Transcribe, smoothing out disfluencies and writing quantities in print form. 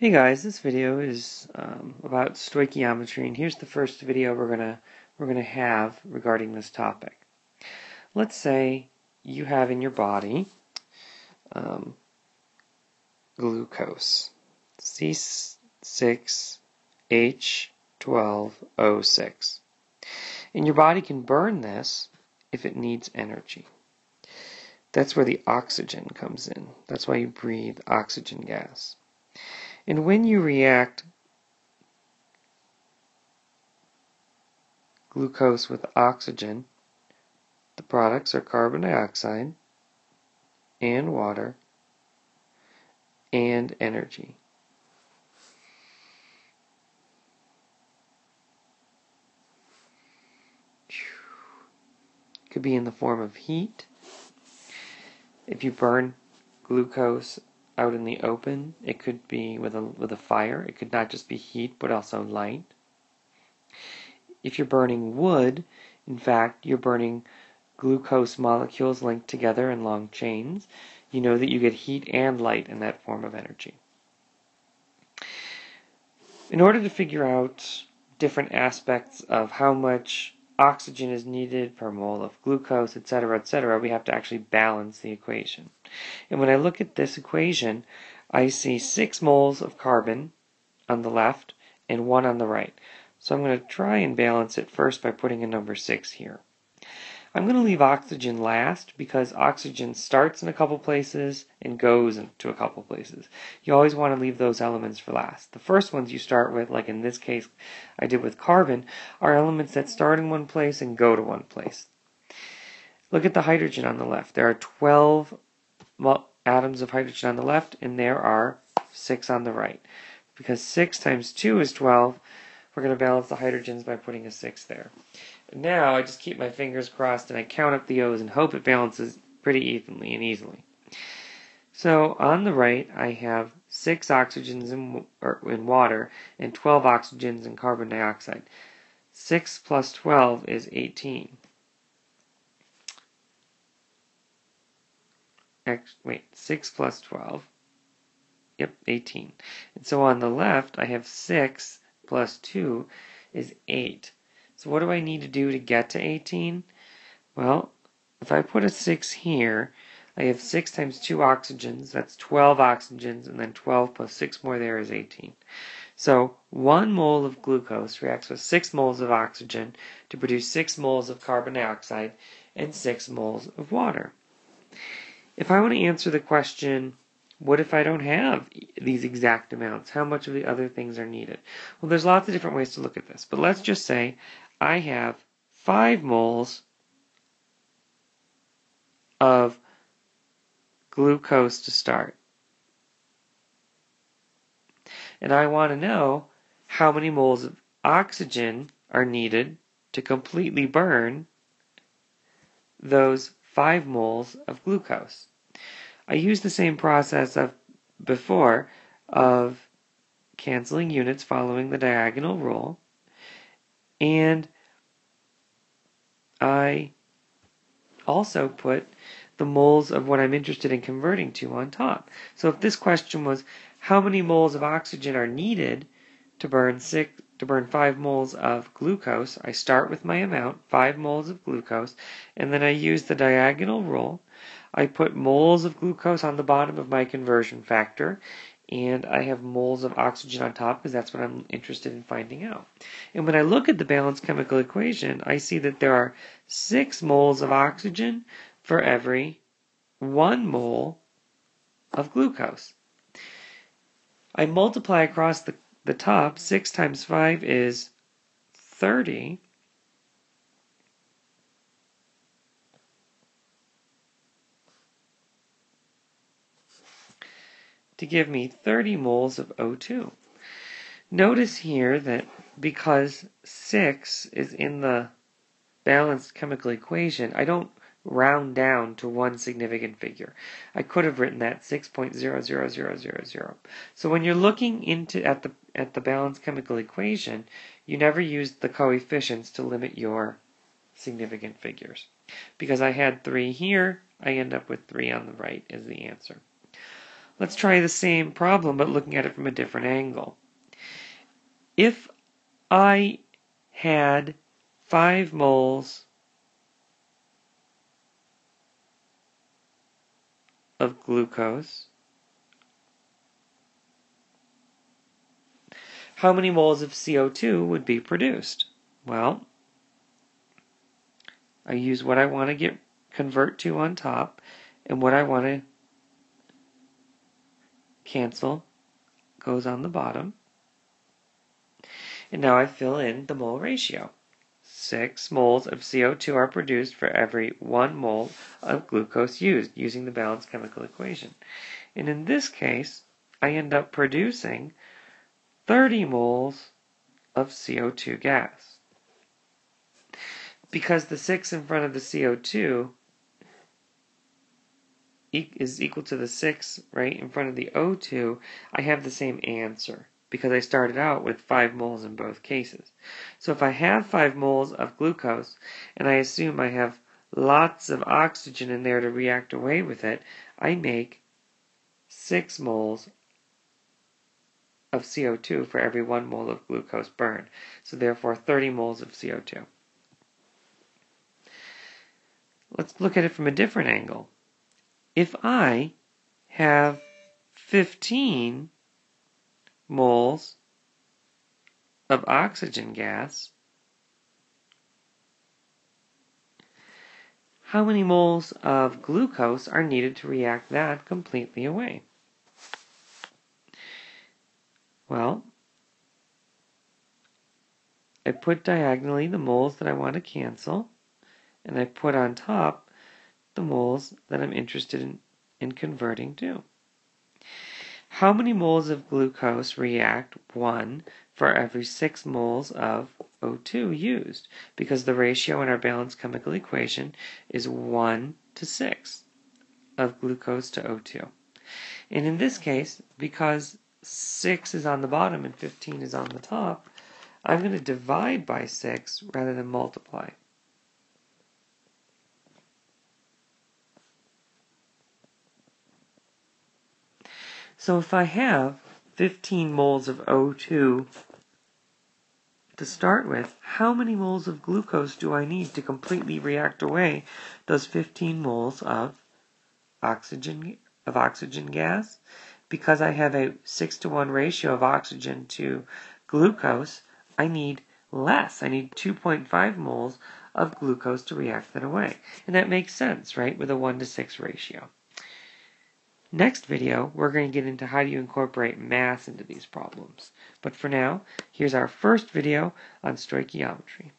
Hey guys, this video is about stoichiometry, and here's the first video we're gonna have regarding this topic. Let's say you have in your body glucose, C6H12O6, and your body can burn this if it needs energy. That's where the oxygen comes in. That's why you breathe oxygen gas. And when you react glucose with oxygen, the products are carbon dioxide and water and energy. It could be in the form of heat. If you burn glucose out in the open, it could be with a fire. It could not just be heat, but also light. If you're burning wood, in fact, you're burning glucose molecules linked together in long chains. You know that you get heat and light in that form of energy. In order to figure out different aspects of how much oxygen is needed per mole of glucose, etc., we have to actually balance the equation. And when I look at this equation, I see 6 moles of carbon on the left and 1 on the right. So I'm going to try and balance it first by putting a number 6 here. I'm going to leave oxygen last because oxygen starts in a couple places and goes into a couple places. You always want to leave those elements for last. The first ones you start with, like in this case I did with carbon, are elements that start in one place and go to one place. Look at the hydrogen on the left. There are 12 atoms of hydrogen on the left, and there are 6 on the right. Because 6 times 2 is 12, we're going to balance the hydrogens by putting a 6 there. Now I just keep my fingers crossed and I count up the O's and hope it balances pretty evenly and easily. So on the right I have 6 oxygens in water and 12 oxygens in carbon dioxide. 6 plus 12 is 18. 6 plus 12. Yep, 18. And so on the left I have 6 plus 2 is 8. So what do I need to do to get to 18? Well, if I put a 6 here, I have 6 times 2 oxygens, that's 12 oxygens, and then 12 plus 6 more there is 18. So 1 mole of glucose reacts with 6 moles of oxygen to produce 6 moles of carbon dioxide and 6 moles of water. If I want to answer the question, what if I don't have these exact amounts? How much of the other things are needed? Well, there's lots of different ways to look at this, but let's just say I have 5 moles of glucose to start. And I want to know how many moles of oxygen are needed to completely burn those 5 moles of glucose. I use the same process of before of canceling units following the diagonal rule, and I also put the moles of what I'm interested in converting to on top. So if this question was how many moles of oxygen are needed to burn 5 moles of glucose, I start with my amount, 5 moles of glucose, and then I use the diagonal rule. I put moles of glucose on the bottom of my conversion factor, and I have moles of oxygen on top because that's what I'm interested in finding out. And when I look at the balanced chemical equation, I see that there are 6 moles of oxygen for every 1 mole of glucose. I multiply across the top. 6 times 5 is 30. To give me 30 moles of O2. Notice here that because 6 is in the balanced chemical equation, I don't round down to one significant figure. I could have written that 6.00000. So when you're looking at the balanced chemical equation, you never use the coefficients to limit your significant figures. Because I had 3 here, I end up with 3 on the right as the answer. let's try the same problem but looking at it from a different angle. If I had 5 moles of glucose, how many moles of CO2 would be produced? Well, I use what I want to convert to on top, and what I want to cancel goes on the bottom. And now I fill in the mole ratio. 6 moles of CO2 are produced for every 1 mole of glucose used, using the balanced chemical equation. And in this case, I end up producing 30 moles of CO2 gas. Because the 6 in front of the CO2 is equal to the 6 right in front of the O2, I have the same answer because I started out with 5 moles in both cases. So if I have 5 moles of glucose and I assume I have lots of oxygen in there to react away with it, I make 6 moles of CO2 for every 1 mole of glucose burned. So therefore 30 moles of CO2. Let's look at it from a different angle. If I have 15 moles of oxygen gas, how many moles of glucose are needed to react that completely away? Well, I put diagonally the moles that I want to cancel, and I put on top the moles that I'm interested in converting to. How many moles of glucose react 1 for every 6 moles of O2 used? Because the ratio in our balanced chemical equation is 1 to 6 of glucose to O2. And in this case, because 6 is on the bottom and 15 is on the top, I'm going to divide by 6 rather than multiply. So if I have 15 moles of O2 to start with, how many moles of glucose do I need to completely react away those 15 moles of oxygen gas? Because I have a 6-to-1 ratio of oxygen to glucose, I need less. I need 2.5 moles of glucose to react that away. And that makes sense, right, with a 1 to 6 ratio. Next video, we're going to get into how do you incorporate mass into these problems. But for now, here's our first video on stoichiometry.